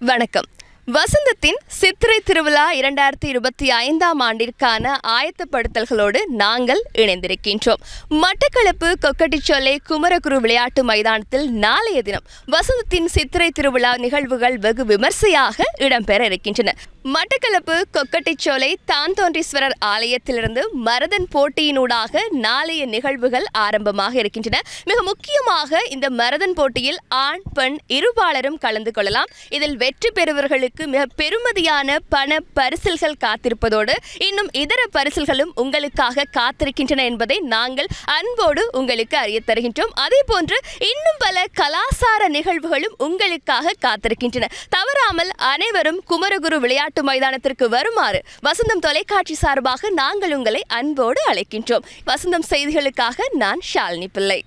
வணக்கம். வசந்தத்தின் சித்திரை திருவிழா 2025ஆம் ஆண்டிற்கான ஆயத்தப்படுத்தல்களோடு நாங்கள் இணைந்திருக்கின்றோம். மட்டக்களப்பு கொக்கட்டிச்சோலை குமரகுரு விளையாட்டு மைதானத்தில் நாளைய தினம் வசந்தத்தின் சித்திரை திருவிழா நிகழ்வுகள் வெகு விமர்சையாக இடம்பெற இருக்கின்றன. மட்டக்களப்பு கொக்கட்டிச்சோலை தான்தோன்றீஸ்வரர் ஆலயத்திலிருந்து மரதன் போட்டியினூடாக நாளைய நிகழ்வுகள் ஆரம்பமாக இருக்கின்றன. மிக முக்கியமாக இந்த மரதன் போட்டியில் ஆண் பெண் இருபாலரும் கலந்து கொள்ளலாம். இதில் வெற்றி பெறுவர்களுக்கு மிக பெருமதியான பண பரிசில்கள் காத்திருப்பதோடு இன்னும் இதர பரிசில்களும் உங்களுக்காக காத்திருக்கின்றன என்பதை நாங்கள் அன்போடு உங்களுக்கு அறிய தருகின்றோம். அதே போன்று இன்னும் பல கலாசார நிகழ்வுகளும் உங்களுக்காக காத்திருக்கின்றன. தவறாமல் அனைவரும் குமரகுரு விளையாட்டு மைதானத்திற்கு வருமாறு வசந்தம் தொலைக்காட்சி சார்பாக நாங்கள் உங்களை அன்போடு அழைக்கின்றோம். வசந்தம் செய்திகளுக்காக நான் ஷாலினி பிள்ளை.